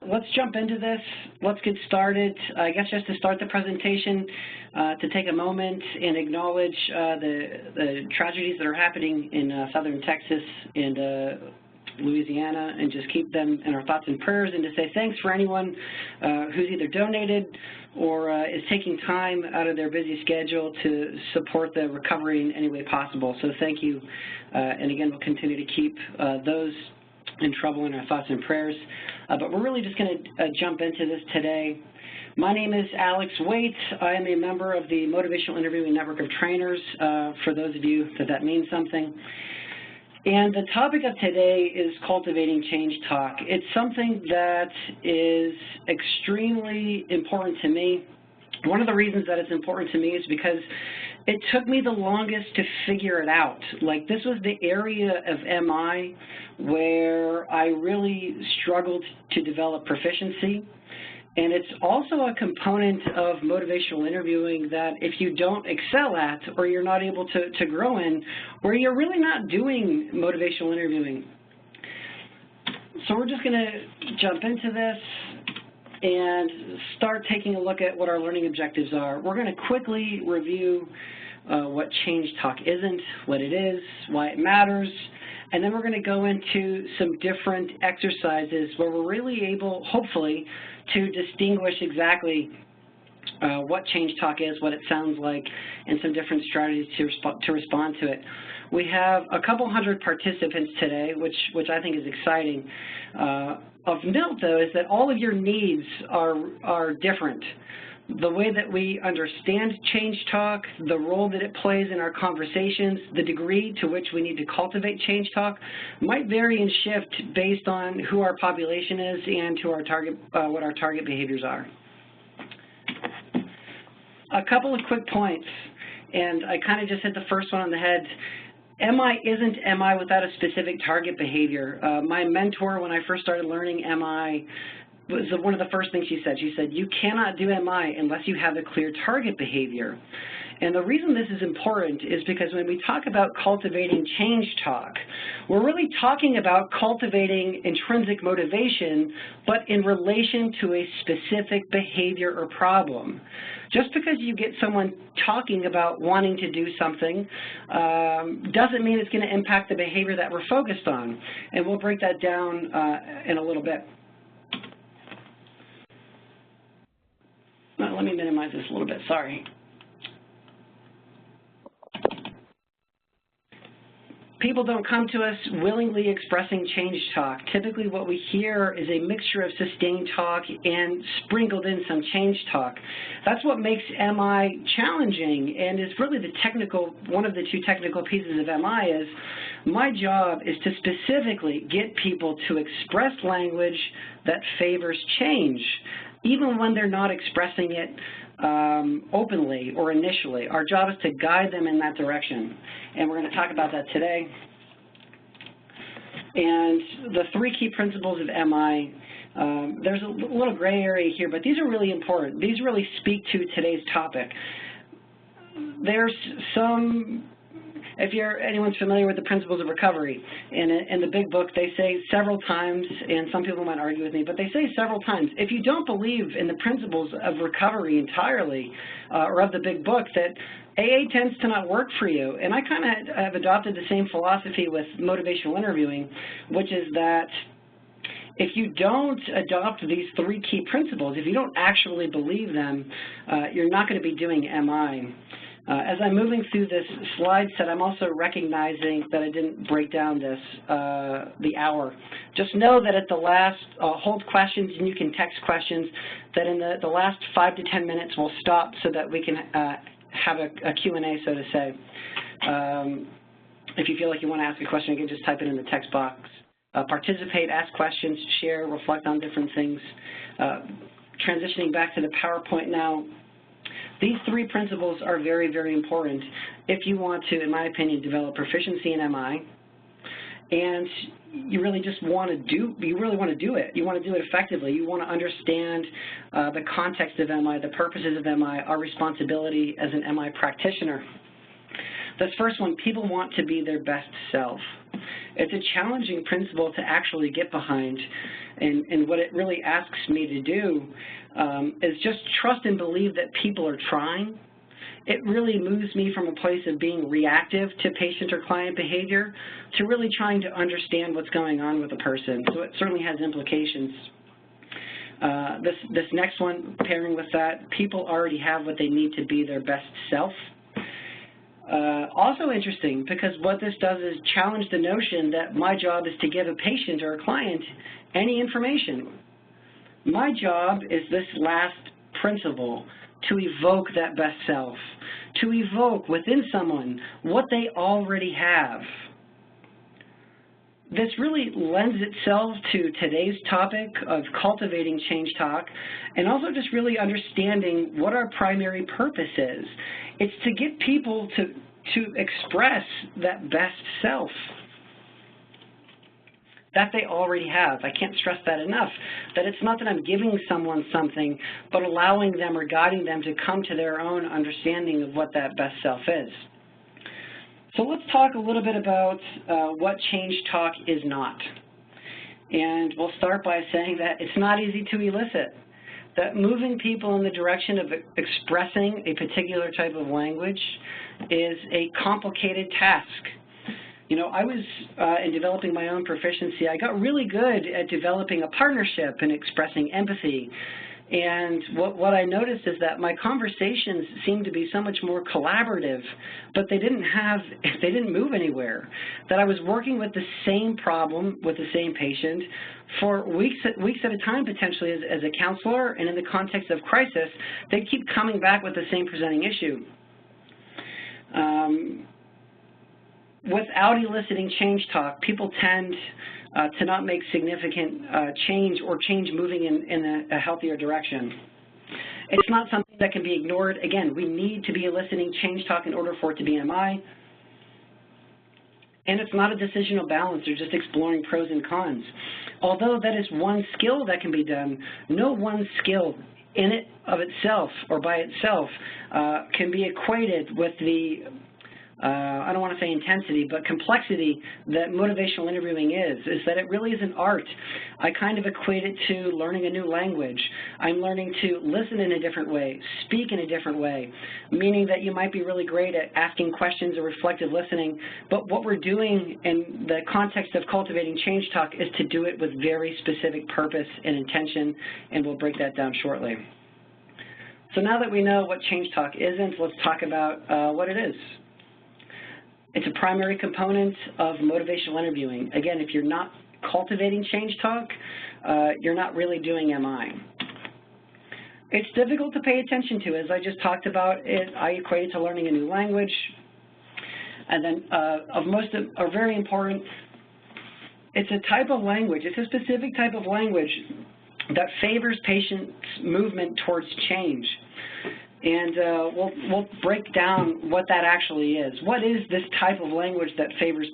let's jump into this. Let's get started. I guess just to start the presentation, to take a moment and acknowledge the tragedies that are happening in southern Texas and Louisiana, and just keep them in our thoughts and prayers, and to say thanks for anyone who's either donated or is taking time out of their busy schedule to support the recovery in any way possible. So thank you, and again, we'll continue to keep those in trouble in our thoughts and prayers. But we're really just going to jump into this today. My name is Alex Waite. I am a member of the Motivational Interviewing Network of Trainers, for those of you that means something. And the topic of today is cultivating change talk. It's something that is extremely important to me. One of the reasons that it's important to me is because it took me the longest to figure it out. Like, this was the area of MI where I really struggled to develop proficiency. And it's also a component of motivational interviewing that if you don't excel at, or you're not able to grow in, or you're really not doing motivational interviewing. So we're just going to jump into this and start taking a look at what our learning objectives are. We're going to quickly review what change talk isn't, what it is, why it matters, and then we're going to go into some different exercises where we're really able, hopefully, to distinguish exactly what change talk is, what it sounds like, and some different strategies to respond to it. We have a couple hundred participants today, which I think is exciting. Of note, though, is that all of your needs are different. The way that we understand change talk, the role that it plays in our conversations, the degree to which we need to cultivate change talk might vary and shift based on who our population is and who our target, what our target behaviors are. A couple of quick points, and I kind of just hit the first one on the head. MI isn't MI without a specific target behavior. My mentor, when I first started learning MI, was one of the first things she said. She said, you cannot do MI unless you have a clear target behavior. And the reason this is important is because when we talk about cultivating change talk, we're really talking about cultivating intrinsic motivation, but in relation to a specific behavior or problem. Just because you get someone talking about wanting to do something doesn't mean it's going to impact the behavior that we're focused on. And we'll break that down in a little bit. Let me minimize this a little bit, sorry. People don't come to us willingly expressing change talk. Typically what we hear is a mixture of sustained talk and sprinkled in some change talk. That's what makes MI challenging, and is really the technical, one of the two technical pieces of MI is, my job is to specifically get people to express language that favors change, even when they're not expressing it openly or initially. Our job is to guide them in that direction, and we're going to talk about that today. And the three key principles of MI, there's a little gray area here, but these are really important. These really speak to today's topic. There's some, if anyone's familiar with the principles of recovery, in the big book, they say several times, and some people might argue with me, but they say several times, if you don't believe in the principles of recovery entirely, or of the big book, that AA tends to not work for you. And I kind of have adopted the same philosophy with motivational interviewing, which is that if you don't adopt these three key principles, if you don't actually believe them, you're not going to be doing MI. As I'm moving through this slide set, I'm also recognizing that I didn't break down this, the hour. Just know that at the last, hold questions, and you can text questions, that in the last 5 to 10 minutes we'll stop so that we can have a Q&A, so to say. If you feel like you want to ask a question, you can just type it in the text box. Participate, ask questions, share, reflect on different things. Transitioning back to the PowerPoint now. These three principles are very, very important if you want to, in my opinion, develop proficiency in MI, and you really just want to do, you really want to do it. You want to do it effectively. You want to understand the context of MI, the purposes of MI, our responsibility as an MI practitioner. This first one, people want to be their best self. It's a challenging principle to actually get behind, and what it really asks me to do is just trust and believe that people are trying. It really moves me from a place of being reactive to patient or client behavior to really trying to understand what's going on with a person. So it certainly has implications. This next one, pairing with that, people already have what they need to be their best self. Also interesting, because what this does is challenge the notion that my job is to give a patient or a client any information. My job is this last principle, to evoke that best self, to evoke within someone what they already have. This really lends itself to today's topic of cultivating change talk, and also just really understanding what our primary purpose is. It's to get people to express that best self that they already have. I can't stress that enough, that it's not that I'm giving someone something, but allowing them or guiding them to come to their own understanding of what that best self is. So let's talk a little bit about what change talk is not. And we'll start by saying that it's not easy to elicit, that moving people in the direction of expressing a particular type of language is a complicated task. You know, I was, in developing my own proficiency, I got really good at developing a partnership and expressing empathy. And what I noticed is that my conversations seemed to be so much more collaborative, but they didn't move anywhere. That I was working with the same problem with the same patient for weeks at a time, potentially as a counselor, and in the context of crisis, they'd keep coming back with the same presenting issue. Without eliciting change talk, people tend to not make significant change or change moving in a healthier direction. It's not something that can be ignored. Again, we need to be eliciting change talk in order for it to be MI. And it's not a decisional balance or just exploring pros and cons. Although that is one skill that can be done, no one skill in it of itself or by itself can be equated with the I don't want to say intensity, but complexity that motivational interviewing is that it really is an art. I kind of equate it to learning a new language. I'm learning to listen in a different way, speak in a different way, meaning that you might be really great at asking questions or reflective listening, but what we're doing in the context of cultivating change talk is to do it with very specific purpose and intention, and we'll break that down shortly. So now that we know what change talk isn't, let's talk about what it is. It's a primary component of motivational interviewing. Again, if you're not cultivating change talk, you're not really doing MI. It's difficult to pay attention to. As I just talked about, I equate it to learning a new language. And then are very important, it's a type of language, it's a specific type of language that favors patients' movement towards change. And we'll break down what that actually is. What is this type of language that favors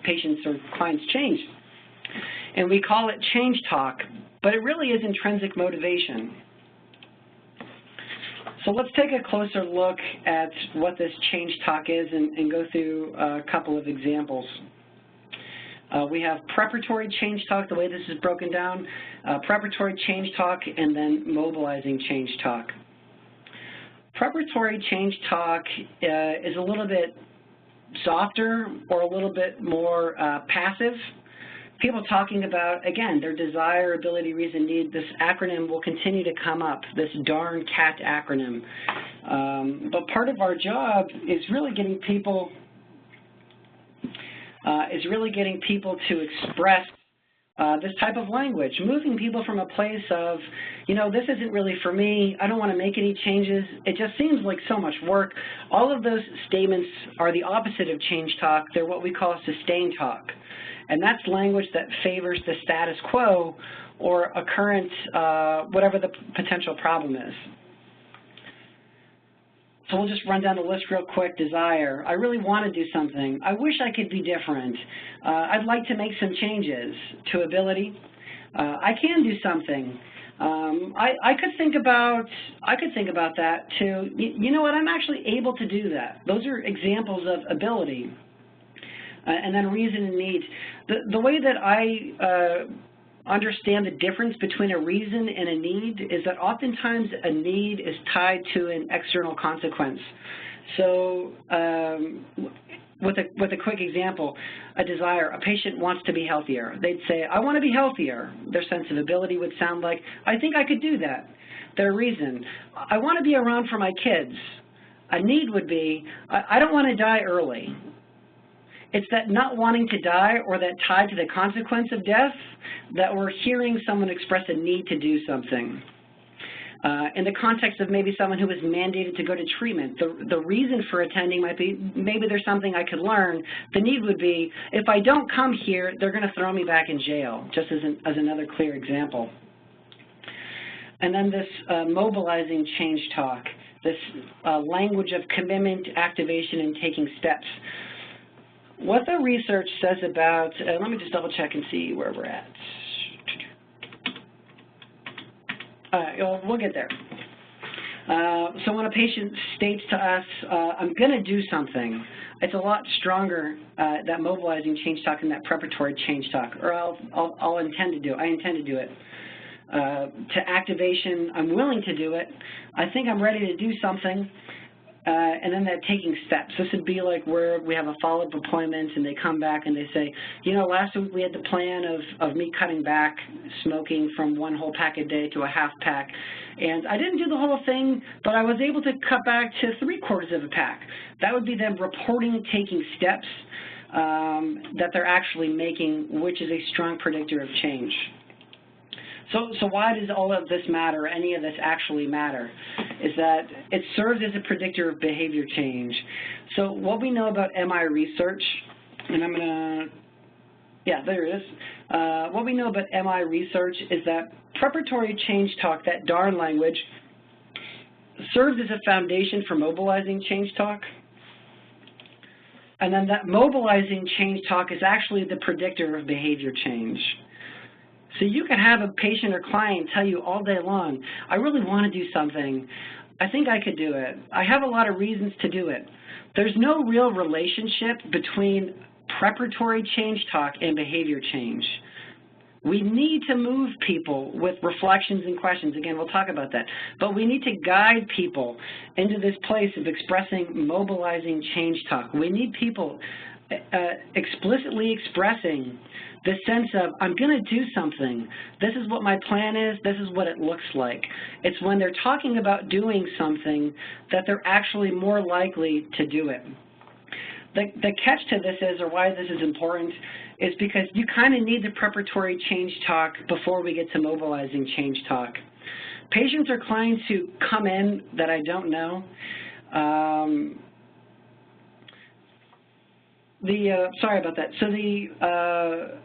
patients or clients' change? And we call it change talk, but it really is intrinsic motivation. So let's take a closer look at what this change talk is and go through a couple of examples. We have preparatory change talk, the way this is broken down, preparatory change talk, and then mobilizing change talk. Preparatory change talk is a little bit softer or a little bit more passive. People talking about, again, their desire, ability, reason, need. This acronym will continue to come up, this darn CAT acronym. But part of our job is really getting people to express this type of language, moving people from a place of, you know, this isn't really for me, I don't want to make any changes, it just seems like so much work. All of those statements are the opposite of change talk. They're what we call sustained talk. And that's language that favors the status quo or a current, whatever the potential problem is. So we'll just run down the list real quick. Desire. I really want to do something. I wish I could be different. I'd like to make some changes. To ability. I can do something. I could think about that too. You know what? I'm actually able to do that. Those are examples of ability. And then reason and need. The way that I understand the difference between a reason and a need is that oftentimes a need is tied to an external consequence. So with a quick example, a desire, a patient wants to be healthier. They'd say, I want to be healthier. Their sense of ability would sound like, I think I could do that. Their reason, I want to be around for my kids. A need would be, I don't want to die early. It's that not wanting to die or that tied to the consequence of death that we're hearing someone express a need to do something. In the context of maybe someone who is mandated to go to treatment, the reason for attending might be maybe there's something I could learn. The need would be, if I don't come here, they're going to throw me back in jail, just as another clear example. And then this mobilizing change talk, this language of commitment, activation, and taking steps. What the research says about, let me just double check and see where we're at. We'll get there. So when a patient states to us, I'm going to do something, it's a lot stronger, that mobilizing change talk and that preparatory change talk, or I'll intend to do it. I intend to do it. To activation, I'm willing to do it. I think I'm ready to do something. And then that taking steps. This would be like where we have a follow-up appointment and they come back and they say, you know, last week we had the plan of me cutting back smoking from 1 whole pack a day to a half pack. And I didn't do the whole thing, but I was able to cut back to 3/4 of a pack. That would be them reporting taking steps that they're actually making, which is a strong predictor of change. So why does all of this matter, any of this actually matter? Is that it serves as a predictor of behavior change. So what we know about MI research, and I'm going to, yeah, there it is. What we know about MI research is that preparatory change talk, that DARN language, serves as a foundation for mobilizing change talk. And then that mobilizing change talk is actually the predictor of behavior change. So you can have a patient or client tell you all day long, I really want to do something. I think I could do it. I have a lot of reasons to do it. There's no real relationship between preparatory change talk and behavior change. We need to move people with reflections and questions. Again, we'll talk about that. But we need to guide people into this place of expressing, mobilizing change talk. We need people explicitly expressing the sense of, I'm going to do something. This is what my plan is. This is what it looks like. It's when they're talking about doing something that they're actually more likely to do it. The catch to this is, or why this is important, is because you kind of need the preparatory change talk before we get to mobilizing change talk. Patients or clients who come in that I don't know, sorry about that. So the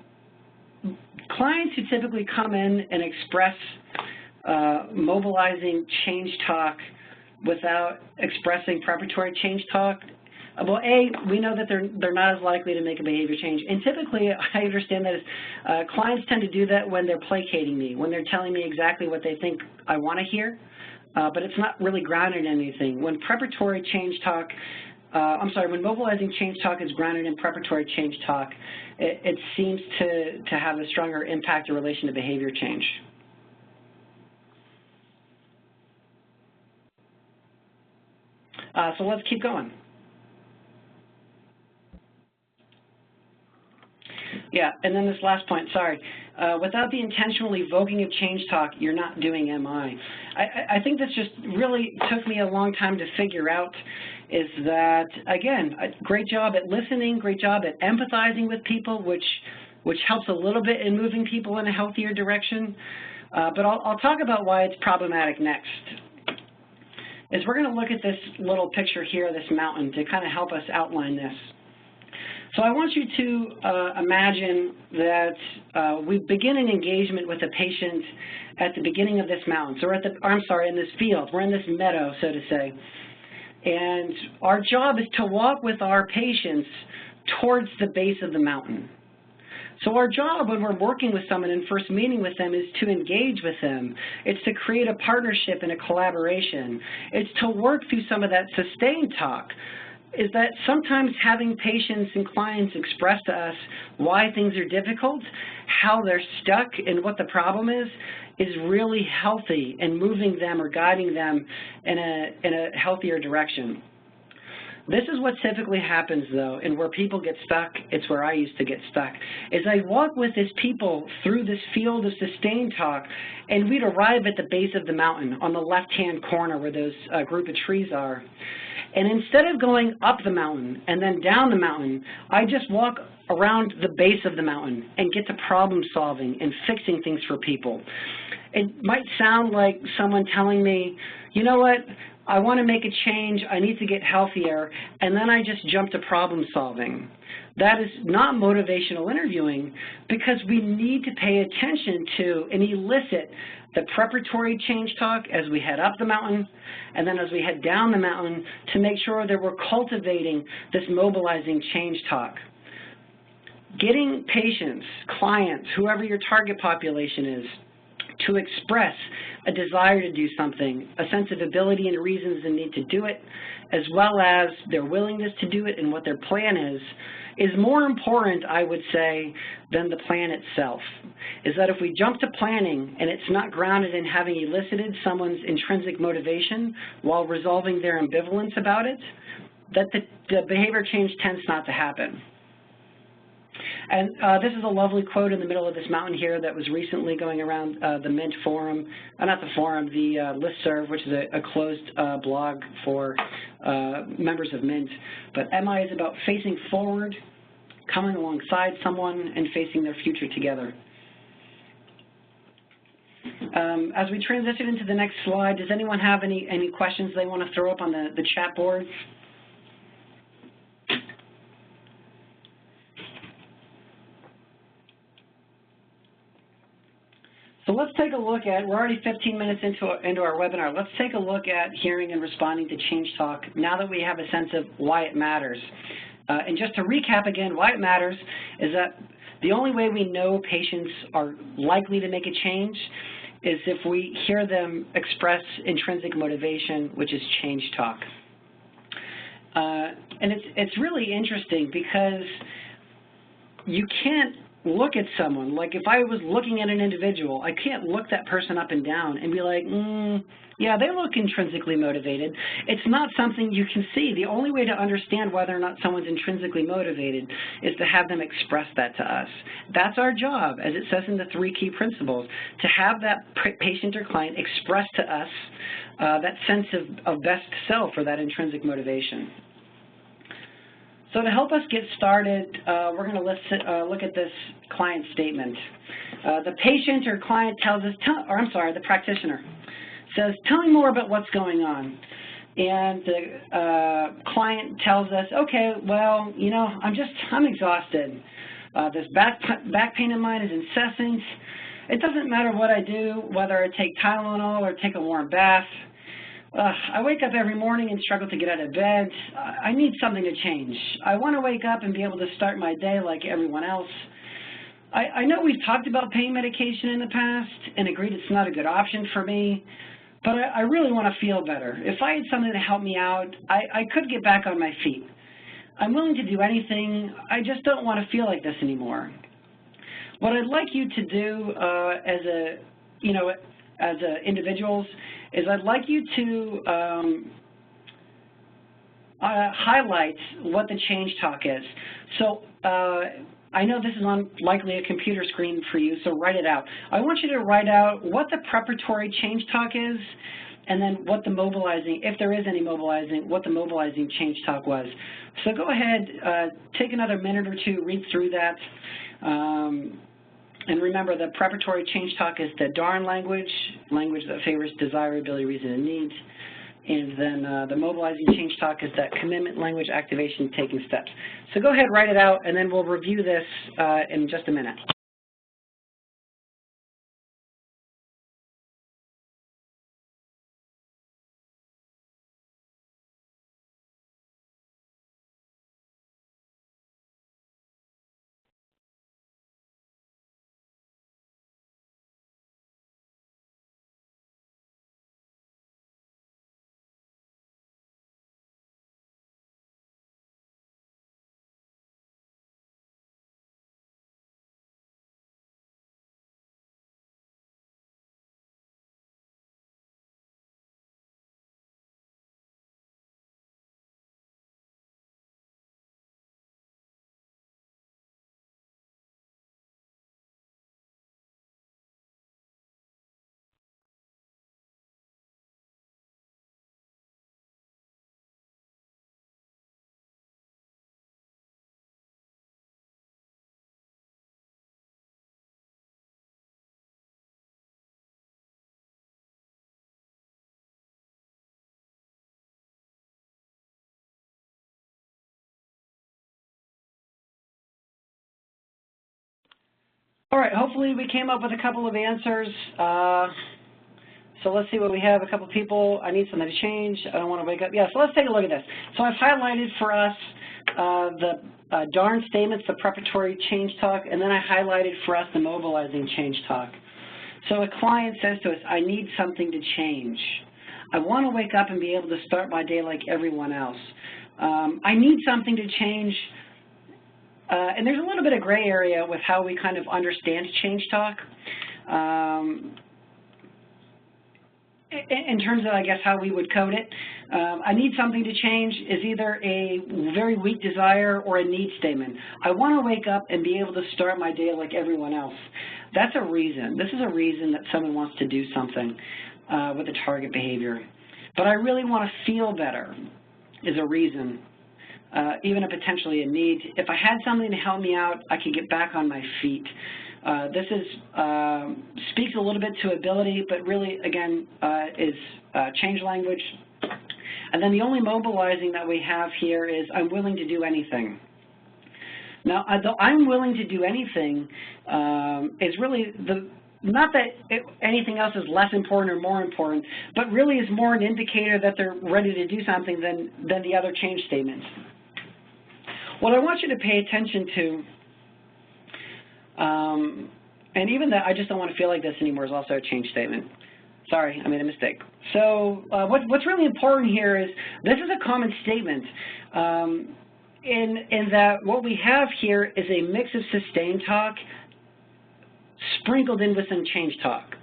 clients who typically come in and express mobilizing change talk without expressing preparatory change talk, well, A, we know that they're not as likely to make a behavior change. And typically, I understand that clients tend to do that when they're placating me, when they're telling me exactly what they think I want to hear, but it's not really grounded in anything. When preparatory change talk, when mobilizing change talk is grounded in preparatory change talk, it seems to have a stronger impact in relation to behavior change. So let's keep going. Yeah, and then this last point, sorry. Without the intentional evoking of change talk, you're not doing MI. I think this just really took me a long time to figure out, is that, again, a great job at listening, great job at empathizing with people, which helps a little bit in moving people in a healthier direction. But I'll talk about why it's problematic next. Is we're going to look at this little picture here, this mountain, to kind of help us outline this. So I want you to imagine that we begin an engagement with a patient at the beginning of this mountain. So we're at in this field. We're in this meadow, so to say. And our job is to walk with our patients towards the base of the mountain. So our job when we're working with someone and first meeting with them is to engage with them. It's to create a partnership and a collaboration. It's to work through some of that sustained talk. is that sometimes having patients and clients express to us why things are difficult, how they're stuck, and what the problem is really healthy and moving them or guiding them in a healthier direction. This is what typically happens, though, and where people get stuck, it's where I used to get stuck, is I walk with these people through this field of sustained talk, and we'd arrive at the base of the mountain on the left-hand corner where those group of trees are. And instead of going up the mountain and then down the mountain, I just walk around the base of the mountain and get to problem solving and fixing things for people. It might sound like someone telling me, you know what, I want to make a change, I need to get healthier, and then I just jump to problem solving. That is not motivational interviewing, because we need to pay attention to and elicit the preparatory change talk as we head up the mountain, and then as we head down the mountain to make sure that we're cultivating this mobilizing change talk. Getting patients, clients, whoever your target population is, to express a desire to do something, a sense of ability and reasons and need to do it, as well as their willingness to do it and what their plan is more important, I would say, than the plan itself. Is that if we jump to planning and it's not grounded in having elicited someone's intrinsic motivation while resolving their ambivalence about it, that the behavior change tends not to happen. And this is a lovely quote in the middle of this mountain here that was recently going around the Mint forum, not the forum, the listserv, which is a closed blog for members of Mint. But MI is about facing forward, coming alongside someone, and facing their future together. As we transition into the next slide, does anyone have any questions they want to throw up on the chat board? So let's take a look at, we're already 15 minutes into our webinar, let's take a look at hearing and responding to change talk now that we have a sense of why it matters. And just to recap again, why it matters is that the only way we know patients are likely to make a change is if we hear them express intrinsic motivation, which is change talk. And it's really interesting because you can't look at someone, like if I was looking at an individual, I can't look that person up and down and be like, yeah, they look intrinsically motivated. It's not something you can see. The only way to understand whether or not someone's intrinsically motivated is to have them express that to us. That's our job, as it says in the 3 key principles, to have that patient or client express to us that sense of best self or that intrinsic motivation. So to help us get started, we're going to look at this client statement. The patient or client tells us, the practitioner says, tell me more about what's going on. And the client tells us, okay, well, you know, I'm exhausted. This back pain of mine is incessant. It doesn't matter what I do, whether I take Tylenol or take a warm bath. I wake up every morning and struggle to get out of bed. I need something to change. I want to wake up and be able to start my day like everyone else. I know we've talked about pain medication in the past and agreed it's not a good option for me, but I really want to feel better. If I had something to help me out, I could get back on my feet. I'm willing to do anything. I just don't want to feel like this anymore. What I'd like you to do as individuals is I'd like you to highlight what the change talk is. So I know this is on likely a computer screen for you, so write it out. I want you to write out what the preparatory change talk is, and then what the mobilizing, if there is any mobilizing, what the mobilizing change talk was. So go ahead, take another minute or two, read through that. And remember, the preparatory change talk is the darn language that favors desire, ability, reason, and need. And then the mobilizing change talk is that commitment, language, activation, taking steps. So go ahead, write it out, and then we'll review this in just a minute. All right, hopefully we came up with a couple of answers. So let's see what we have. A couple of people, I need something to change. I don't want to wake up. Yeah, so let's take a look at this. So I've highlighted for us the darn statements, the preparatory change talk, and then I highlighted for us the mobilizing change talk. So a client says to us, I need something to change. I want to wake up and be able to start my day like everyone else. I need something to change. And there's a little bit of gray area with how we kind of understand change talk. In terms of, I guess, how we would code it. I need something to change is either a very weak desire or a need statement. I want to wake up and be able to start my day like everyone else. That's a reason. This is a reason that someone wants to do something with a target behavior. But I really want to feel better is a reason, even a potentially a need. If I had something to help me out, I could get back on my feet. This is speaks a little bit to ability, but really, again, is change language. And then the only mobilizing that we have here is I'm willing to do anything. Now, the I'm willing to do anything is really not that anything else is less important or more important, but really is more an indicator that they're ready to do something than the other change statements. What I want you to pay attention to, and even that I just don't want to feel like this anymore is also a change statement. Sorry, I made a mistake. So what's really important here is this is a common statement in that what we have here is a mix of sustained talk sprinkled in with some change talk.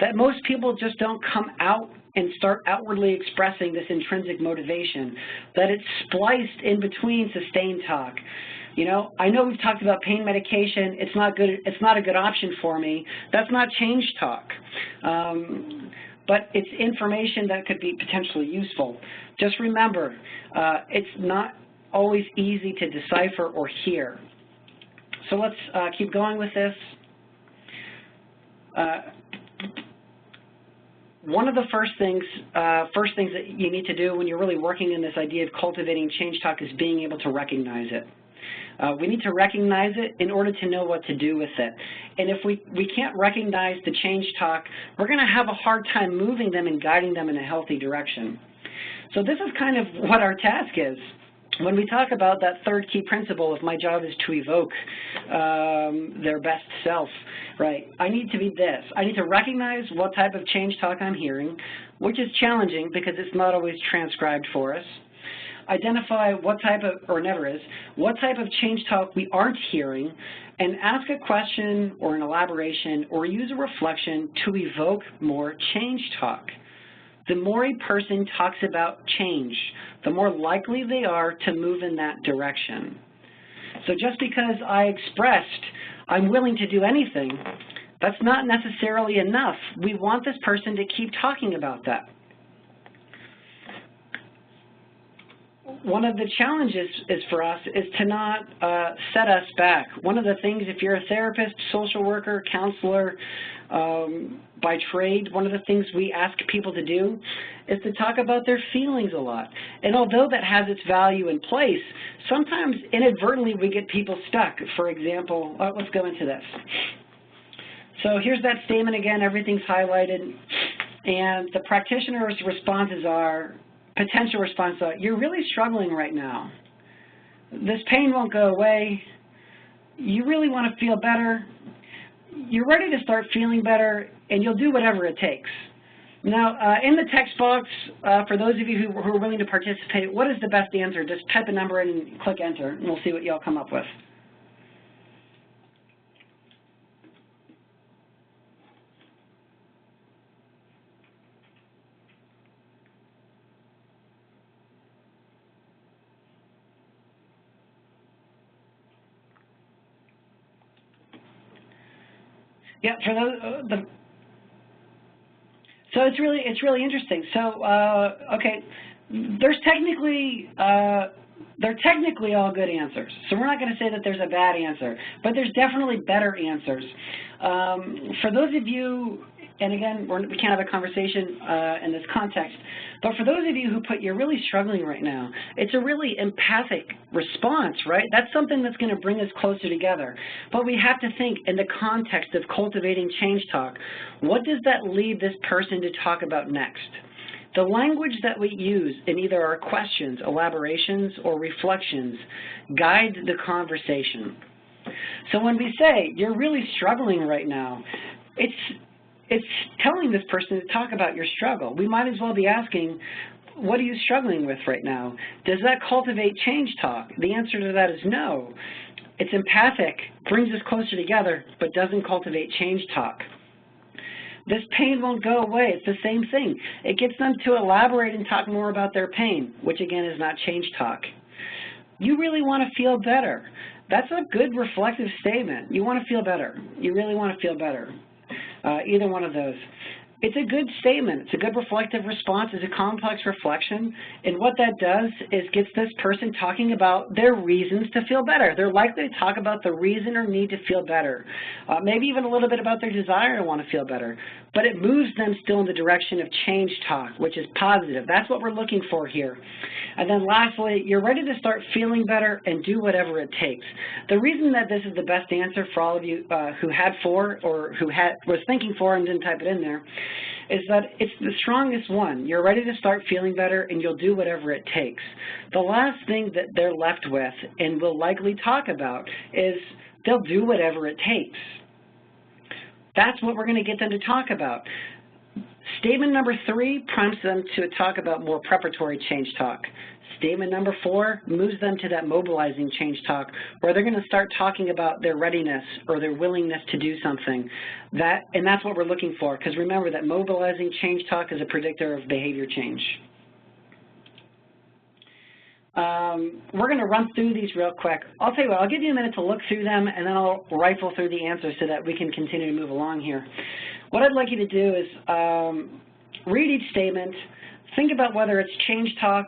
That most people just don't come out and start outwardly expressing this intrinsic motivation, that it's spliced in between sustained talk. You know, I know we've talked about pain medication. It's not good. It's not a good option for me. That's not change talk, but it's information that could be potentially useful. Just remember, it's not always easy to decipher or hear. So let's keep going with this. One of the first things that you need to do when you're really working in this idea of cultivating change talk is being able to recognize it. We need to recognize it in order to know what to do with it. And if we can't recognize the change talk, we're going to have a hard time moving them and guiding them in a healthy direction. So this is kind of what our task is. When we talk about that third key principle of my job is to evoke their best self, right? I need to be this. I need to recognize what type of change talk I'm hearing, which is challenging because it's not always transcribed for us. Identify what type of, or never is, what type of change talk we aren't hearing, and ask a question or an elaboration or use a reflection to evoke more change talk. The more a person talks about change, the more likely they are to move in that direction. So just because I expressed I'm willing to do anything, that's not necessarily enough. We want this person to keep talking about that. One of the challenges is for us is to not set us back. One of the things, if you're a therapist, social worker, counselor, by trade, one of the things we ask people to do is to talk about their feelings a lot. And although that has its value in place, sometimes inadvertently we get people stuck. For example, let's go into this. So here's that statement again, everything's highlighted, and the practitioner's responses are, potential responses are, you're really struggling right now. This pain won't go away. You really want to feel better. You're ready to start feeling better, and you'll do whatever it takes. Now, in the text box, for those of you who are willing to participate, what is the best answer? Just type a number in and click enter, and we'll see what y'all come up with. Yeah, for those, so it's really interesting. So okay, they're technically all good answers. So we're not going to say that there's a bad answer, but there's definitely better answers. For those of you and again, we can't have a conversation in this context, but for those of you who put, you're really struggling right now, it's a really empathic response, right? That's something that's going to bring us closer together. But we have to think in the context of cultivating change talk, what does that lead this person to talk about next? The language that we use in either our questions, elaborations, or reflections guide the conversation. So when we say, you're really struggling right now, it's telling this person to talk about your struggle. We might as well be asking, what are you struggling with right now? Does that cultivate change talk? The answer to that is no. It's empathic, brings us closer together, but doesn't cultivate change talk. This pain won't go away. It's the same thing. It gets them to elaborate and talk more about their pain, which again is not change talk. You really want to feel better. That's a good reflective statement. You want to feel better. You really want to feel better. Either one of those. It's a good statement. It's a good reflective response. It's a complex reflection. And what that does is gets this person talking about their reasons to feel better. They're likely to talk about the reason or need to feel better. Maybe even a little bit about their desire to want to feel better. But it moves them still in the direction of change talk, which is positive. That's what we're looking for here. And then lastly, you're ready to start feeling better and do whatever it takes. The reason that this is the best answer for all of you who had 4 or who was thinking 4 and didn't type it in there is that it's the strongest one. You're ready to start feeling better and you'll do whatever it takes. The last thing that they're left with and will likely talk about is they'll do whatever it takes. That's what we're going to get them to talk about. Statement number 3 prompts them to talk about more preparatory change talk. Statement number 4 moves them to that mobilizing change talk, where they're going to start talking about their readiness or their willingness to do something. And that's what we're looking for, because remember that mobilizing change talk is a predictor of behavior change. We're going to run through these real quick. I'll tell you what, I'll give you a minute to look through them, and then I'll rifle through the answers so that we can continue to move along here. What I'd like you to do is read each statement, think about whether it's change talk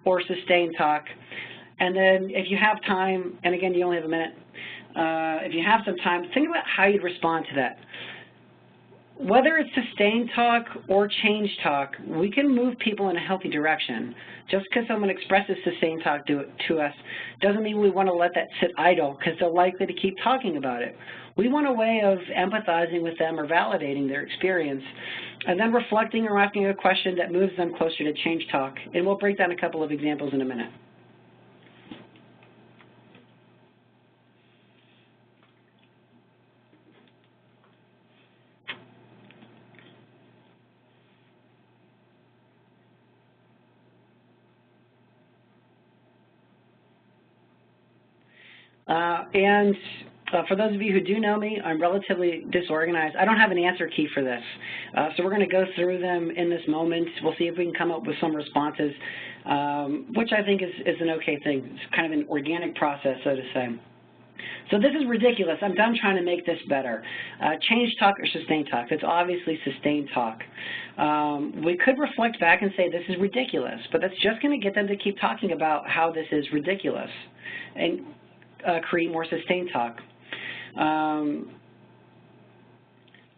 or sustain talk, and then if you have time, and again, you only have a minute, if you have some time, think about how you'd respond to that. Whether it's sustain talk or change talk, we can move people in a healthy direction. Just because someone expresses sustain talk to us doesn't mean we want to let that sit idle, because they're likely to keep talking about it. We want a way of empathizing with them or validating their experience, and then reflecting or asking a question that moves them closer to change talk. And we'll break down a couple of examples in a minute. For those of you who do know me, I'm relatively disorganized. I don't have an answer key for this. So we're going to go through them in this moment. We'll see if we can come up with some responses, which I think is an okay thing. It's kind of an organic process, so to say. So this is ridiculous. I'm done trying to make this better. Change talk or sustain talk? That's obviously sustain talk. We could reflect back and say this is ridiculous, but that's just going to get them to keep talking about how this is ridiculous and create more sustain talk.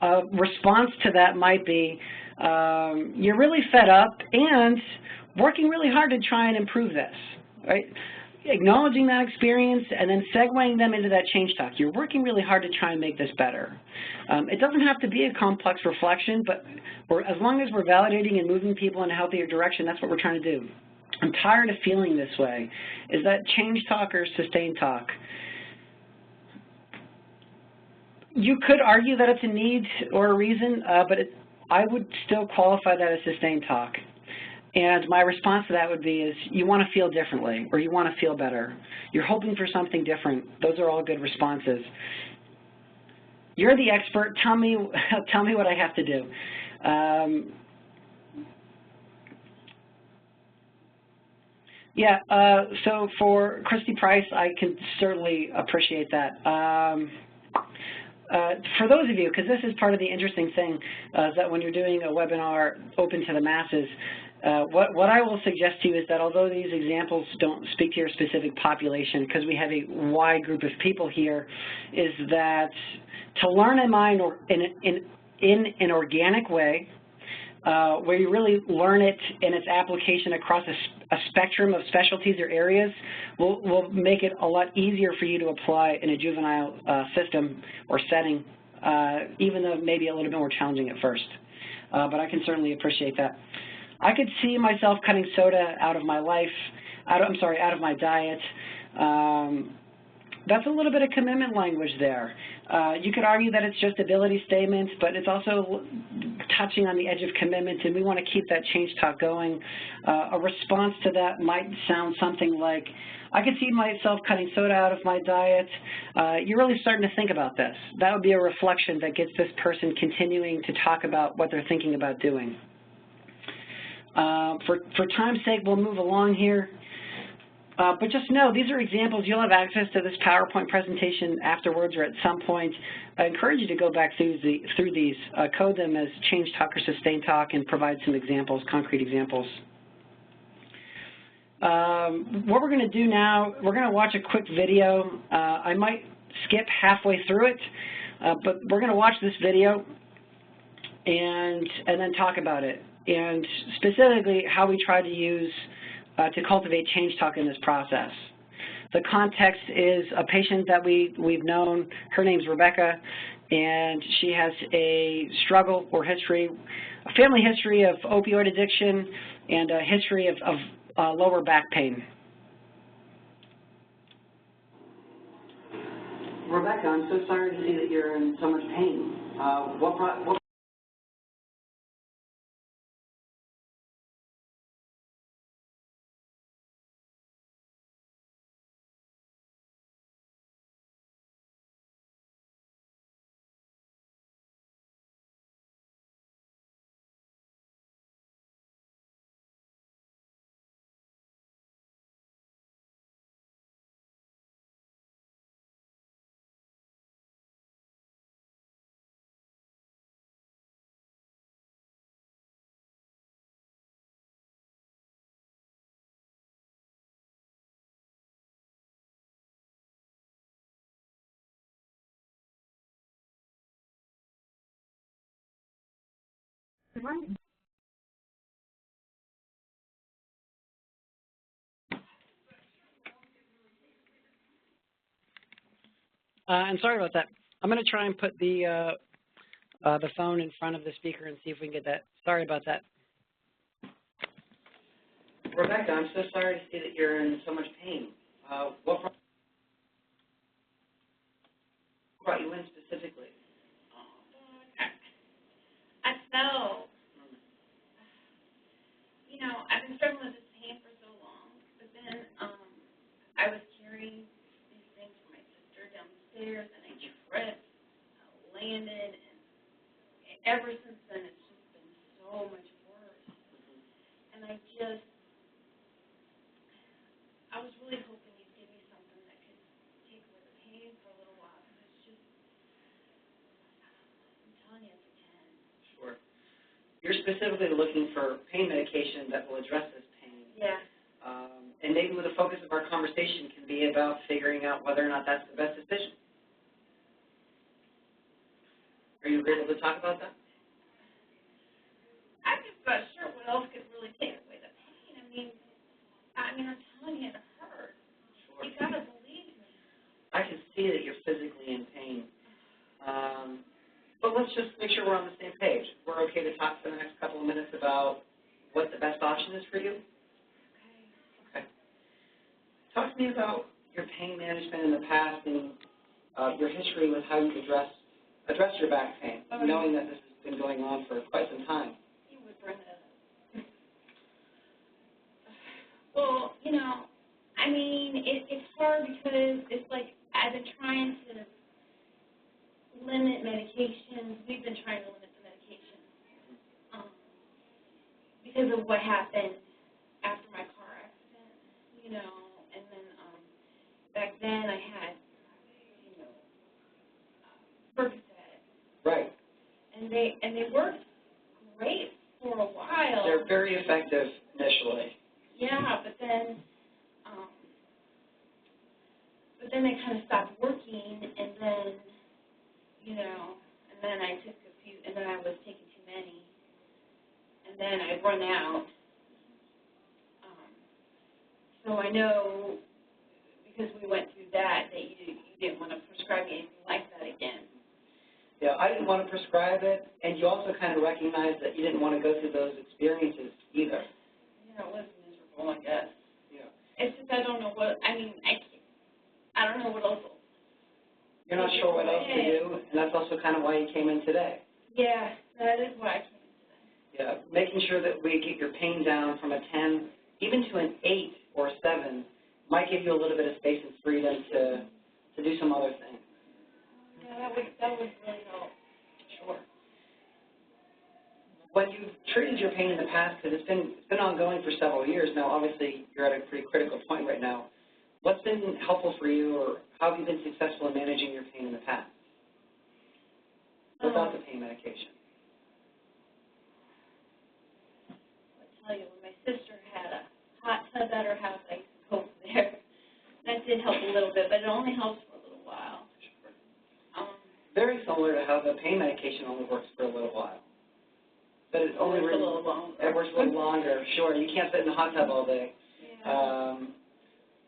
A response to that might be, you're really fed up and working really hard to try and improve this, right? Acknowledging that experience and then segueing them into that change talk. You're working really hard to try and make this better. It doesn't have to be a complex reflection, but as long as we're validating and moving people in a healthier direction, that's what we're trying to do. I'm tired of feeling this way. Is that change talk or sustain talk? You could argue that it's a need or a reason, but I would still qualify that as sustain talk. And my response to that would be is you want to feel differently or you want to feel better. You're hoping for something different. Those are all good responses. You're the expert. Tell me what I have to do. So for Christy Price, I can certainly appreciate that. For those of you, because this is part of the interesting thing, is that when you're doing a webinar open to the masses, what I will suggest to you is that although these examples don't speak to your specific population, because we have a wide group of people here, is that to learn a mind or in in an organic way, where you really learn it in its application across a spectrum of specialties or areas, will make it a lot easier for you to apply in a juvenile system or setting, even though it may be a little bit more challenging at first. But I can certainly appreciate that. I could see myself cutting soda out of my life, out of my diet. That's a little bit of commitment language there. You could argue that it's just ability statements, but it's also touching on the edge of commitment, and we want to keep that change talk going. A response to that might sound something like, I could see myself cutting soda out of my diet. You're really starting to think about this. That would be a reflection that gets this person continuing to talk about what they're thinking about doing. For time's sake, we'll move along here. But just know, these are examples. You'll have access to this PowerPoint presentation afterwards or at some point. I encourage you to go back through these, code them as change talk or sustain talk, and provide some examples, concrete examples. What we're going to do now, we're going to watch a quick video. I might skip halfway through it, but we're going to watch this video and then talk about it, and specifically how we try to use to cultivate change talk in this process. The context is a patient that we've known. Her name's Rebecca, and she has a struggle or history, a family history of opioid addiction, and a history of lower back pain. Rebecca, I'm so sorry to see that you're in so much pain. What and sorry about that. I'm going to try and put the phone in front of the speaker and see if we can get that. Sorry about that. Rebecca, I'm so sorry to see that you're in so much pain. What brought you in specifically? I fell. You know, I've been struggling with this pain for so long, but then I was carrying these things for my sister downstairs, and I tripped, landed, and ever since then it's just been so much worse. And I was really hoping you'd give me something that could take away the pain for a little while, because it's just, I'm telling you, it's a 10. Sure. You're specifically looking for pain medication that will address this pain. Yeah. And maybe the focus of our conversation can be about figuring out whether or not that's the best decision. Are you agreeable to talk about that? I'm just not sure what else could really take away the pain. I mean, I'm telling you, it hurts. Sure. You gotta believe me. I can see that you're physically in pain. But let's just make sure we're on the same page. We're okay to talk for the next couple of minutes about what the best option is for you? Okay. Talk to me about your pain management in the past and your history with how you've addressed your back pain, knowing that this has been going on for quite some time. You would bring that up. Well, you know, I mean, it's hard because it's like I've been trying to limit medications. We've been trying to limit the medication because of what happened after my car accident, you know, and then back then I had, you know, Percocet. Right. And they worked great for a while. They're very effective initially. Yeah, but then they kind of stopped working, and then, you know, and then I took a few, and then I was taking too many, and then I'd run out. So I know, because we went through that you didn't want to prescribe me anything like that again. Yeah, I didn't want to prescribe it, and you also kind of recognized that you didn't want to go through those experiences either. Yeah, it was miserable, I guess. Yeah. It's just I don't know what, I don't know what else. You're not sure what else to do, and that's also kind of why you came in today. Yeah, that is why I came in today. Yeah, making sure that we get your pain down from a 10, even to an 8 or a 7, might give you a little bit of space and freedom to do some other things. Yeah, that would really help. Sure. When you've treated your pain in the past, because it's been ongoing for several years now, obviously you're at a pretty critical point right now, what's been helpful for you, or how have you been successful in managing your pain in the past without the pain medication? I'll tell you, when my sister had a hot tub at her house, I used to go there. That did help a little bit, but it only helps for a little while. Very similar to how the pain medication only works for a little while. But it only works a little longer. It works a little longer, sure. You can't sit in the hot tub all day. Yeah.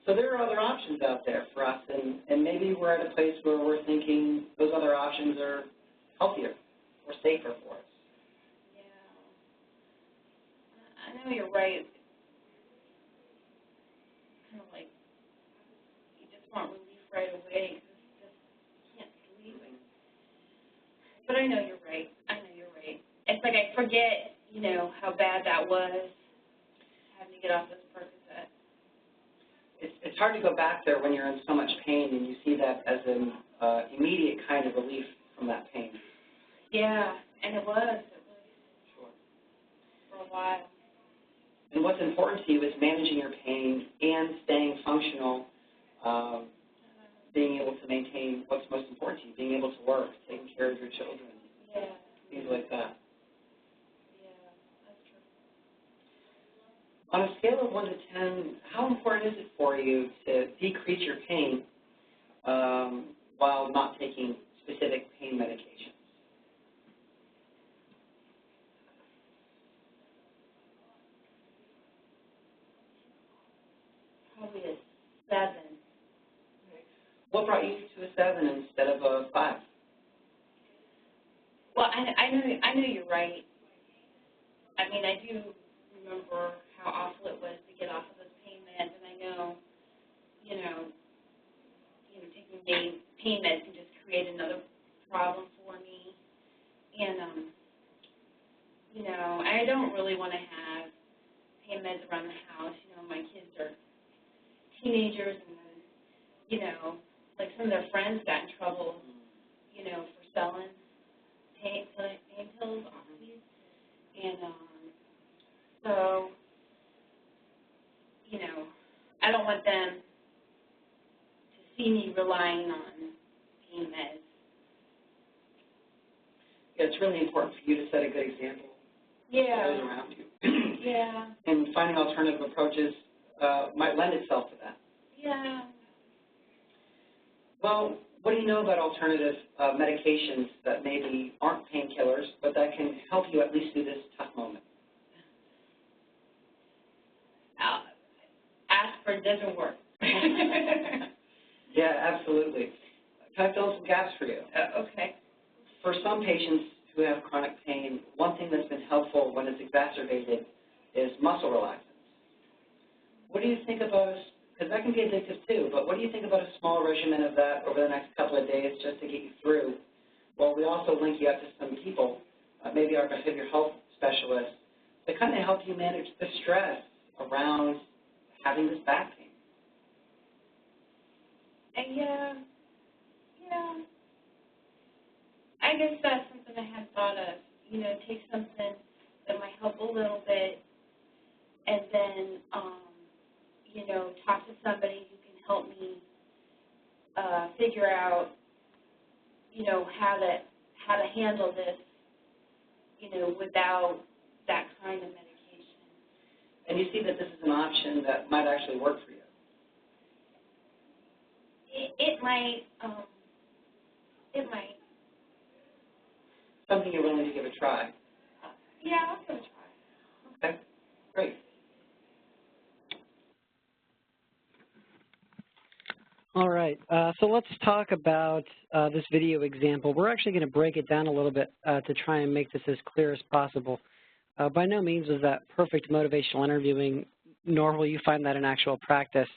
So there are other options out there for us, and maybe we're at a place where we're thinking those other options are healthier or safer for us. Yeah. I know you're right. Kind of like you just want relief right away because you can't sleep. But I know you're right. It's like I forget, how bad that was, having to get off this Percocet. It's hard to go back there when you're in so much pain and you see that as an immediate kind of relief from that pain. Yeah, and it was. Sure. For a while. And what's important to you is managing your pain and staying functional, being able to maintain what's most important to you, being able to work, taking care of your children, things like that. Yeah, that's true. On a scale of 1 to 10, how important is it for you to decrease your pain while not taking specific pain medications? Probably a 7. What brought you to a 7 instead of a 5? Well, I know you're right. I do remember how awful it was to get off of those pain meds, and I know, taking pain meds can just create another problem for me. And, I don't really want to have pain meds around the house. My kids are teenagers, and like some of their friends got in trouble, for selling pain pills off of these. And so, I don't want them to see me relying on pain meds. Yeah, it's really important for you to set a good example for those around you. Yeah. And finding alternative approaches might lend itself to that. Yeah. Well, what do you know about alternative medications that maybe aren't painkillers, but that can help you at least through this tough moment? Aspirin doesn't work. Yeah, absolutely. Can I fill in some gaps for you? Okay. For some patients who have chronic pain, one thing that's been helpful when it's exacerbated is muscle relaxants. What do you think about, because that can be addictive too, but what do you think about a small regimen of that over the next couple of days just to get you through? Well, we also link you up to some people, maybe our behavioral health specialists, to kind of help you manage the stress around having this back pain. Yeah. I guess that's something I hadn't thought of. Take something that might help a little bit, and then, talk to somebody who can help me figure out, how to handle this, without that kind of medication. And you see that this is an option that might actually work for you. It might. something you're willing to give a try? Yeah, I'll give it a try. Okay, great. All right, so let's talk about this video example. We're actually going to break it down a little bit to try and make this as clear as possible. By no means is that perfect motivational interviewing, nor will you find that in actual practice.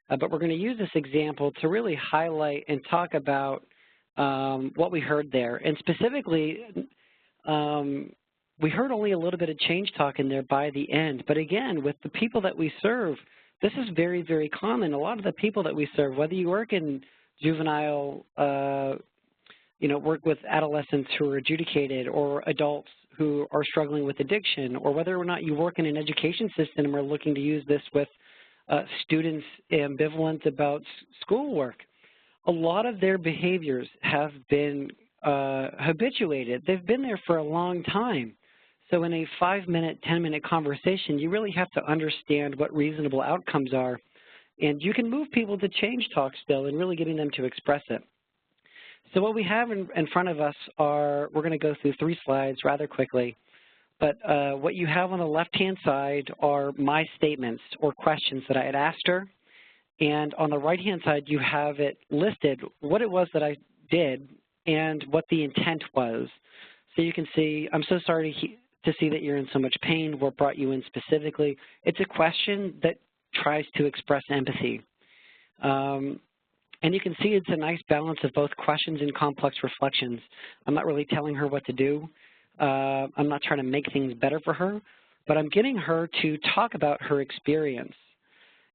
But we're going to use this example to really highlight and talk about what we heard there. And specifically, we heard only a little bit of change talk in there by the end. But again, with the people that we serve, this is very, very common. A lot of the people that we serve, whether you work in juvenile, work with adolescents who are adjudicated or adults who are struggling with addiction, or whether or not you work in an education system and are looking to use this with students ambivalent about schoolwork, a lot of their behaviors have been habituated. They've been there for a long time. So in a 5-minute, 10-minute conversation, you really have to understand what reasonable outcomes are. And you can move people to change talk still and really getting them to express it. So what we have in front of us are, we're going to go through 3 slides rather quickly. But what you have on the left-hand side are my statements or questions that I had asked her. And on the right-hand side, you have it listed what it was that I did and what the intent was. So you can see, I'm so sorry to see that you're in so much pain, what brought you in specifically. It's a question that tries to express empathy. And you can see it's a nice balance of both questions and complex reflections. I'm not really telling her what to do. I'm not trying to make things better for her, but I'm getting her to talk about her experience.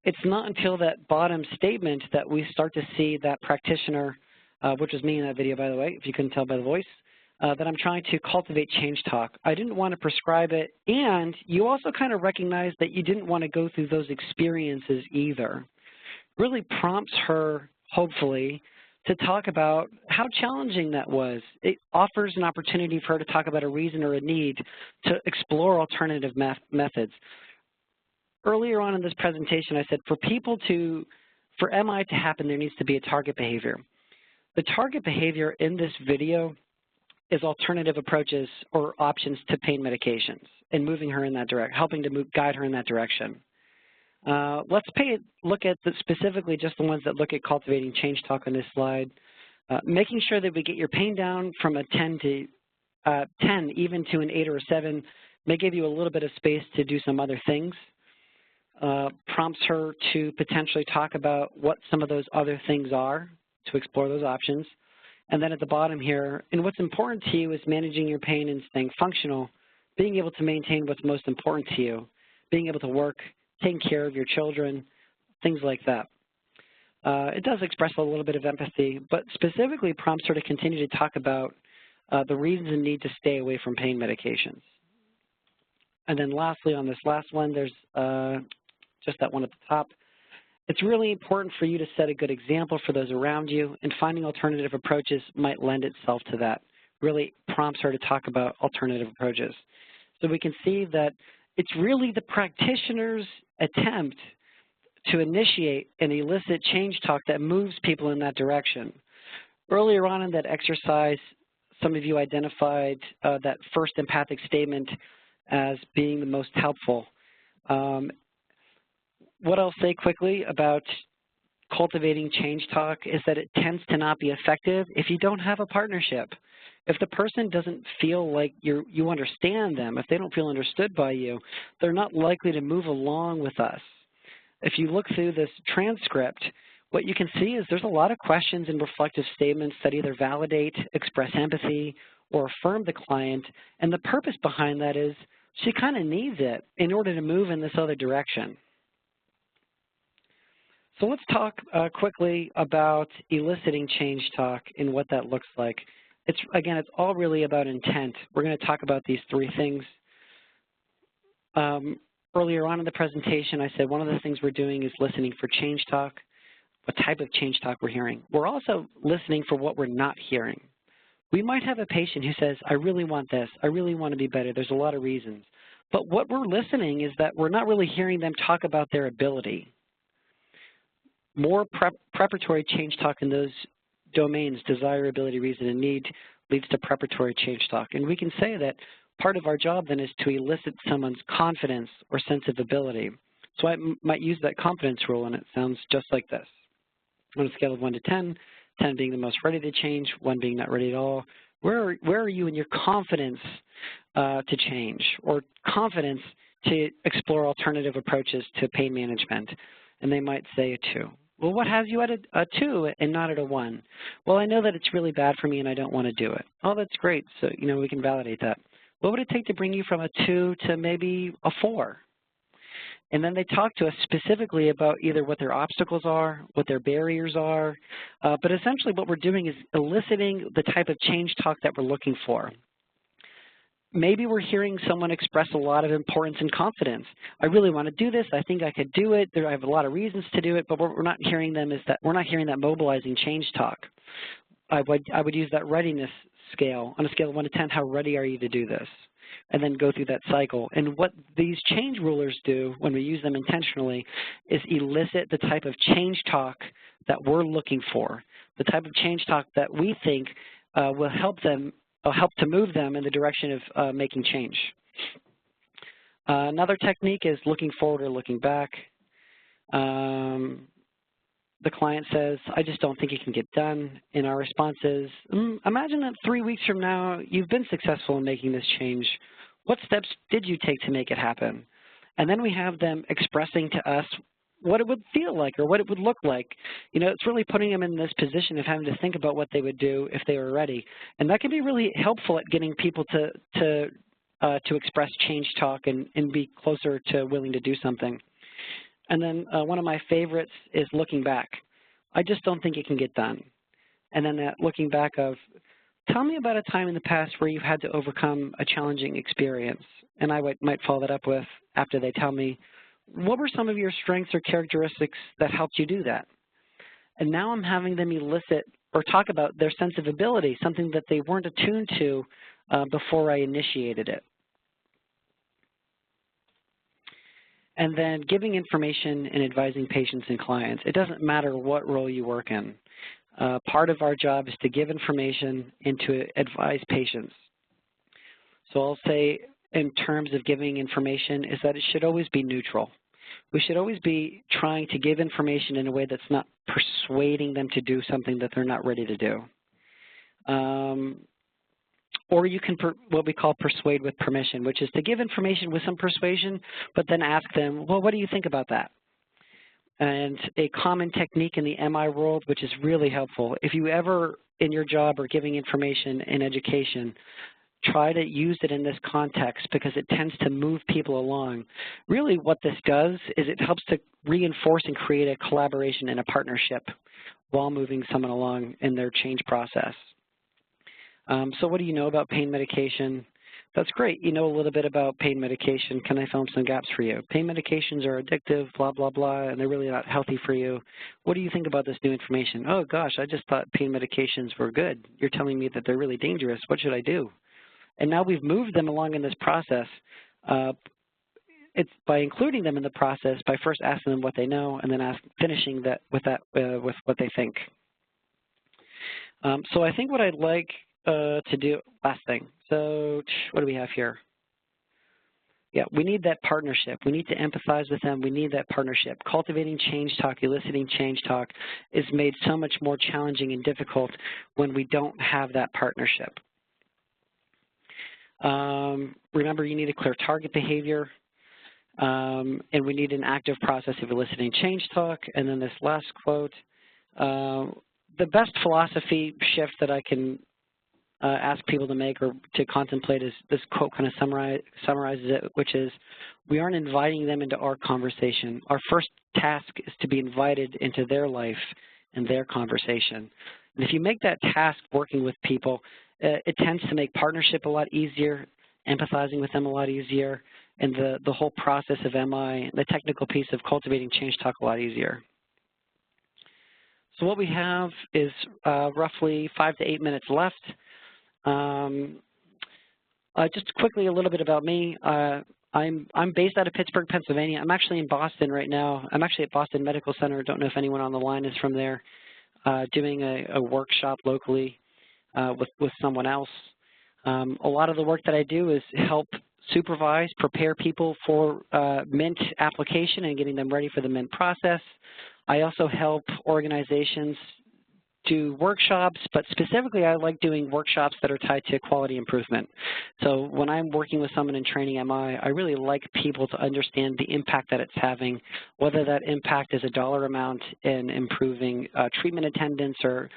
It's not until that bottom statement that we start to see that practitioner, which was me in that video, by the way, if you couldn't tell by the voice, that I'm trying to cultivate change talk. I didn't want to prescribe it, and you also kind of recognize that you didn't want to go through those experiences either. Really prompts her, hopefully, to talk about how challenging that was. It offers an opportunity for her to talk about a reason or a need to explore alternative methods. Earlier on in this presentation, I said for MI to happen, there needs to be a target behavior. The target behavior in this video is alternative approaches or options to pain medications and moving her in that direction, helping to guide her in that direction. Let's look at specifically just the ones that look at cultivating change talk on this slide. Making sure that we get your pain down from a 10 even to an 8 or a 7 may give you a little bit of space to do some other things. Prompts her to potentially talk about what some of those other things are to explore those options. And then at the bottom here, and what's important to you is managing your pain and staying functional, being able to maintain what's most important to you, being able to work, taking care of your children, things like that. It does express a little bit of empathy, but specifically prompts her to continue to talk about the reasons and need to stay away from pain medications. And then lastly, on this last one, there's just that one at the top. It's really important for you to set a good example for those around you, and finding alternative approaches might lend itself to that. Really prompts her to talk about alternative approaches. So we can see that it's really the practitioner's attempt to initiate and elicit change talk that moves people in that direction. Earlier on in that exercise, some of you identified that first empathic statement as being the most helpful. What I'll say quickly about cultivating change talk is that it tends to not be effective if you don't have a partnership. If the person doesn't feel like you understand them, if they don't feel understood by you, they're not likely to move along with us. If you look through this transcript, what you can see is there's a lot of questions and reflective statements that either validate, express empathy, or affirm the client, and the purpose behind that is she kind of needs it in order to move in this other direction. So let's talk quickly about eliciting change talk and what that looks like. Again, it's all really about intent. We're going to talk about these 3 things. Earlier on in the presentation, I said one of the things we're doing is listening for change talk, what type of change talk we're hearing. We're also listening for what we're not hearing. We might have a patient who says, I really want this, I really want to be better, there's a lot of reasons. But what we're listening is that we're not really hearing them talk about their ability. More preparatory change talk in those domains, desire, ability, reason, and need, leads to preparatory change talk. And we can say that part of our job then is to elicit someone's confidence or sense of ability. So I might use that confidence rule, and it sounds just like this. On a scale of 1 to 10, 10 being the most ready to change, 1 being not ready at all, where are you in your confidence to change, or confidence to explore alternative approaches to pain management? And they might say a 2. Well, what has you at a 2 and not at a 1? Well, I know that it's really bad for me and I don't want to do it. Oh, that's great. So, we can validate that. What would it take to bring you from a 2 to maybe a 4? And then they talk to us specifically about either what their obstacles are, what their barriers are, but essentially what we're doing is eliciting the type of change talk that we're looking for. Maybe we're hearing someone express a lot of importance and confidence. I really want to do this. I think I could do it. I have a lot of reasons to do it, but what we're not hearing them is that we're not hearing that mobilizing change talk. I would use that readiness scale. On a scale of 1 to 10, how ready are you to do this? And then go through that cycle. And what these change rulers do when we use them intentionally is elicit the type of change talk that we're looking for, the type of change talk that we think will help to move them in the direction of making change. Another technique is looking forward or looking back. The client says, I just don't think it can get done. And our response is, imagine that 3 weeks from now, you've been successful in making this change. What steps did you take to make it happen? And then we have them expressing to us what it would feel like or what it would look like. It's really putting them in this position of having to think about what they would do if they were ready. And that can be really helpful at getting people to express change talk and be closer to willing to do something. And then one of my favorites is looking back. I just don't think it can get done. And then that looking back of, tell me about a time in the past where you've had to overcome a challenging experience. And I might follow that up with, after they tell me, what were some of your strengths or characteristics that helped you do that? And now I'm having them elicit or talk about their sense of ability, something that they weren't attuned to before I initiated it. And then giving information and advising patients and clients. It doesn't matter what role you work in. Part of our job is to give information and to advise patients. So I'll say in terms of giving information is that it should always be neutral. We should always be trying to give information in a way that's not persuading them to do something that they're not ready to do. Or you can, what we call persuade with permission, which is to give information with some persuasion, but then ask them, well, what do you think about that? And a common technique in the MI world, which is really helpful, if you ever in your job are giving information in education, try to use it in this context because it tends to move people along. Really what this does is it helps to reinforce and create a collaboration and a partnership while moving someone along in their change process. So what do you know about pain medication? That's great. You know a little bit about pain medication. Can I fill in some gaps for you? Pain medications are addictive, blah, blah, blah, and they're really not healthy for you. What do you think about this new information? Oh, gosh, I just thought pain medications were good. You're telling me that they're really dangerous. What should I do? And now we've moved them along in this process. It's by including them in the process by first asking them what they know and then finishing that with what they think. So I think what I'd like to do, last thing. So what do we have here? Yeah, we need that partnership. We need to empathize with them. We need that partnership. Cultivating change talk, eliciting change talk is made so much more challenging and difficult when we don't have that partnership. Remember, you need a clear target behavior, and we need an active process of eliciting change talk. And then this last quote, the best philosophy shift that I can ask people to make or to contemplate is this quote kind of summarizes it, which is, we aren't inviting them into our conversation. Our first task is to be invited into their life and their conversation. And if you make that task working with people, it tends to make partnership a lot easier, empathizing with them a lot easier, and the whole process of MI, the technical piece of cultivating change talk a lot easier. So what we have is roughly 5 to 8 minutes left. Just quickly a little bit about me. I'm based out of Pittsburgh, Pennsylvania. I'm actually in Boston right now. I'm actually at Boston Medical Center. Don't know if anyone on the line is from there, doing a workshop locally. with someone else. A lot of the work that I do is help supervise, prepare people for Mint application and getting them ready for the Mint process. I also help organizations do workshops, but specifically I like doing workshops that are tied to quality improvement. So when I'm working with someone in training MI, I really like people to understand the impact that it's having, whether that impact is a dollar amount in improving treatment attendance or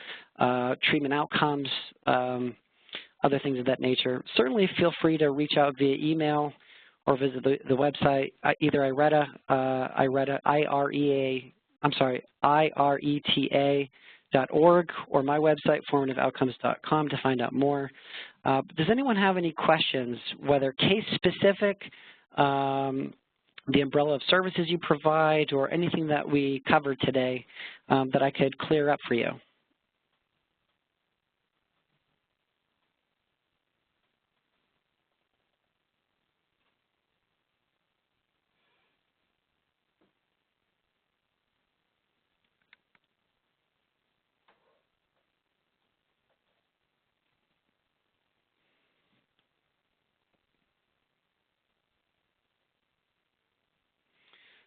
treatment outcomes, other things of that nature. Certainly feel free to reach out via email or visit the website, either IRETA.org or my website, formativeoutcomes.com, to find out more. Does anyone have any questions, whether case-specific, the umbrella of services you provide, or anything that we covered today that I could clear up for you?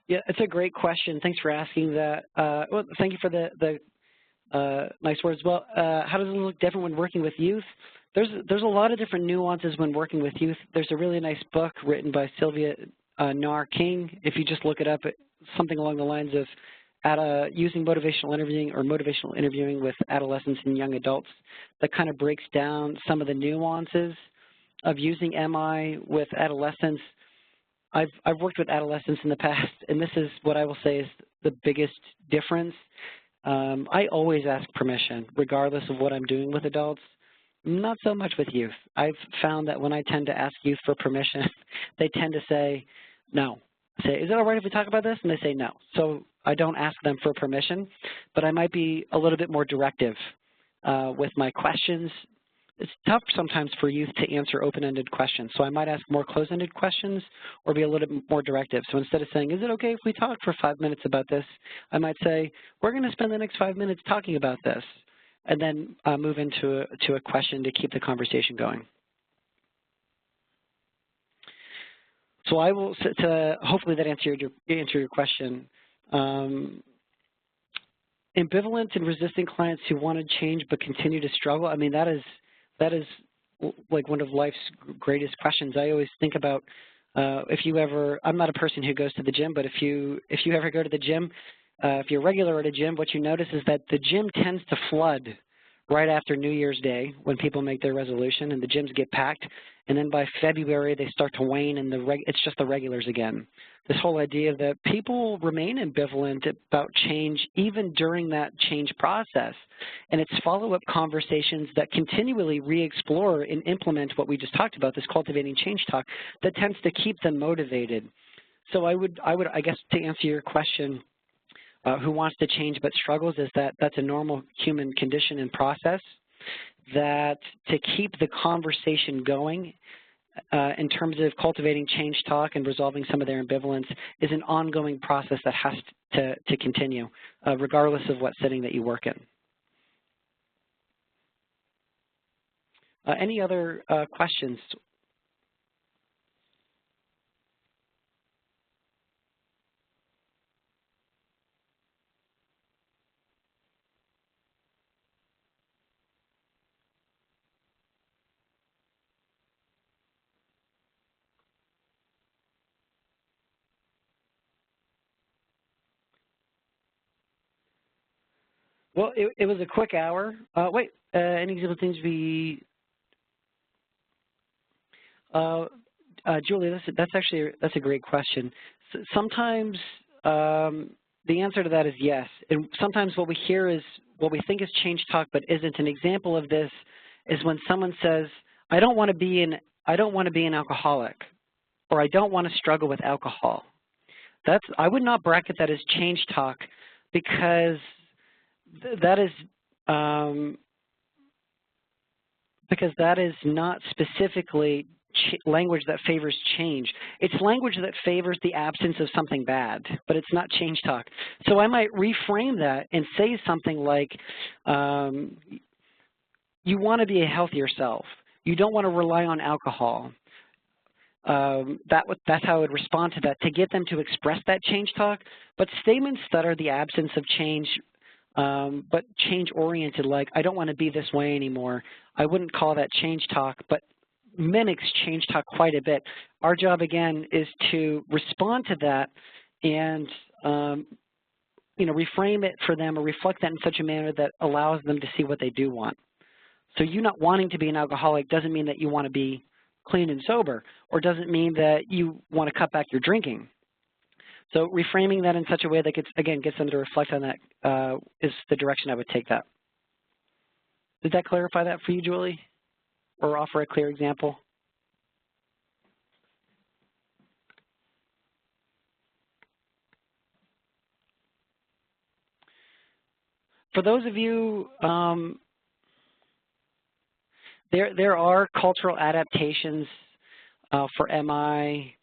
Yeah, it's a great question. Thanks for asking that. Well, thank you for the nice words. Well, how does it look different when working with youth? There's a lot of different nuances when working with youth. There's a really nice book written by Sylvia Nar King. If you just look it up, something along the lines of using motivational interviewing or motivational interviewing with adolescents and young adults, that kind of breaks down some of the nuances of using MI with adolescents. I've worked with adolescents in the past, and this is what I will say is the biggest difference. I always ask permission, regardless of what I'm doing with adults. Not so much with youth. I've found that when I tend to ask youth for permission, they tend to say no. I say, is it all right if we talk about this? And they say no. So I don't ask them for permission, but I might be a little bit more directive with my questions. It's tough sometimes for youth to answer open-ended questions, so I might ask more close-ended questions or be a little bit more directive. So instead of saying, is it okay if we talk for 5 minutes about this, I might say, we're going to spend the next 5 minutes talking about this, and then move into a question to keep the conversation going. So I will, hopefully that answered your question. Ambivalent and resistant clients who want to change but continue to struggle, I mean, that is like one of life's greatest questions. I always think about if you ever, I'm not a person who goes to the gym, but if you ever go to the gym, if you're regular at a gym, what you notice is that the gym tends to flood right after New Year's Day when people make their resolution and the gyms get packed. And then by February, they start to wane and it's just the regulars again. This whole idea that people remain ambivalent about change even during that change process. And it's follow-up conversations that continually re-explore and implement what we just talked about, this cultivating change talk, that tends to keep them motivated. So I would, I guess, to answer your question, who wants to change but struggles, is that's a normal human condition and process, that to keep the conversation going in terms of cultivating change talk and resolving some of their ambivalence is an ongoing process that has to continue, regardless of what setting that you work in. Any other questions? Well, it was a quick hour. Wait, any example things we? Julie, that's a great question. Sometimes the answer to that is yes. And sometimes what we hear is what we think is change talk, but isn't. An example of this is when someone says, "I don't want to be an alcoholic," or "I don't want to struggle with alcohol." I would not bracket that as change talk, because that is not specifically language that favors change. It's language that favors the absence of something bad, but it's not change talk. So I might reframe that and say something like, you want to be a healthier self. You don't want to rely on alcohol. That's how I would respond to that, to get them to express that change talk. But statements that are the absence of change, but change-oriented, like, I don't want to be this way anymore, I wouldn't call that change talk, but mimics change talk quite a bit. Our job, again, is to respond to that and reframe it for them or reflect that in such a manner that allows them to see what they do want. So you not wanting to be an alcoholic doesn't mean that you want to be clean and sober, or doesn't mean that you want to cut back your drinking. So reframing that in such a way that, gets them to reflect on that is the direction I would take that. Did that clarify that for you, Julie, or offer a clear example? For those of you, there are cultural adaptations for MI.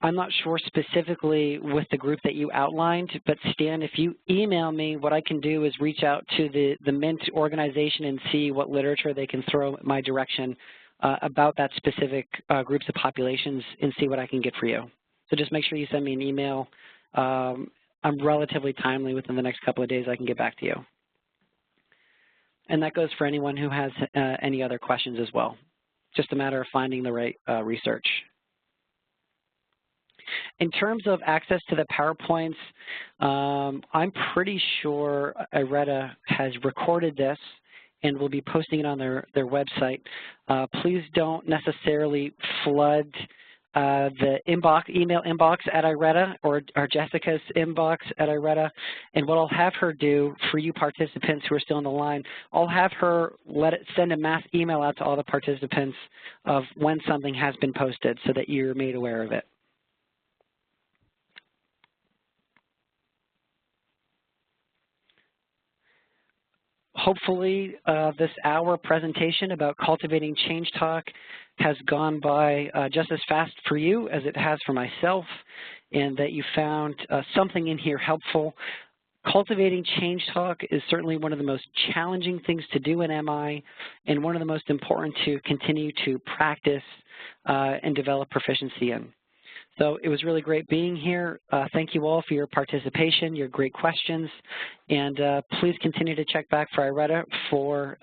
I'm not sure specifically with the group that you outlined, but Stan, if you email me, what I can do is reach out to the MINT organization and see what literature they can throw my direction about that specific groups of populations and see what I can get for you. So just make sure you send me an email. I'm relatively timely. Within the next couple of days, I can get back to you. And that goes for anyone who has any other questions as well. Just a matter of finding the right research. In terms of access to the PowerPoints, I'm pretty sure IRETA has recorded this and will be posting it on their website. Please don't necessarily flood the email inbox at IRETA or Jessica's inbox at IRETA. And what I'll have her do for you participants who are still on the line, I'll have her send a mass email out to all the participants of when something has been posted so that you're made aware of it. Hopefully, this hour presentation about cultivating change talk has gone by just as fast for you as it has for myself, and that you found something in here helpful. Cultivating change talk is certainly one of the most challenging things to do in MI, and one of the most important to continue to practice and develop proficiency in. So it was really great being here. Thank you all for your participation, your great questions, and please continue to check back for IRETA for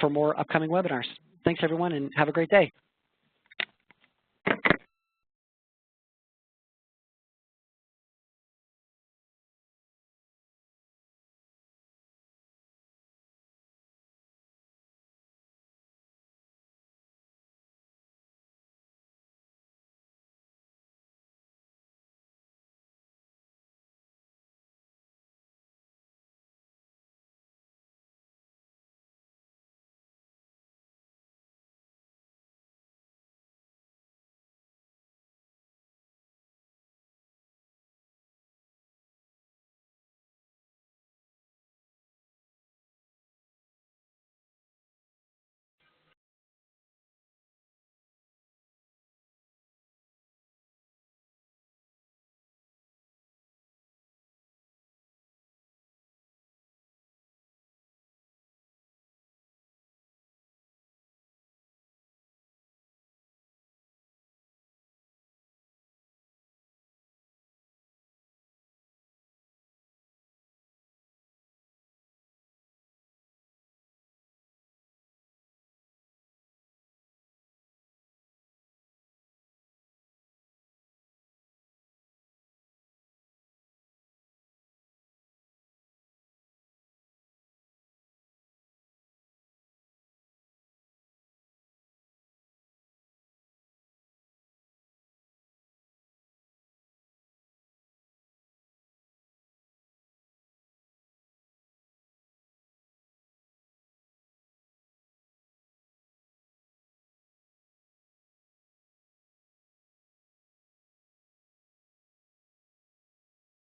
more upcoming webinars. Thanks, everyone, and have a great day.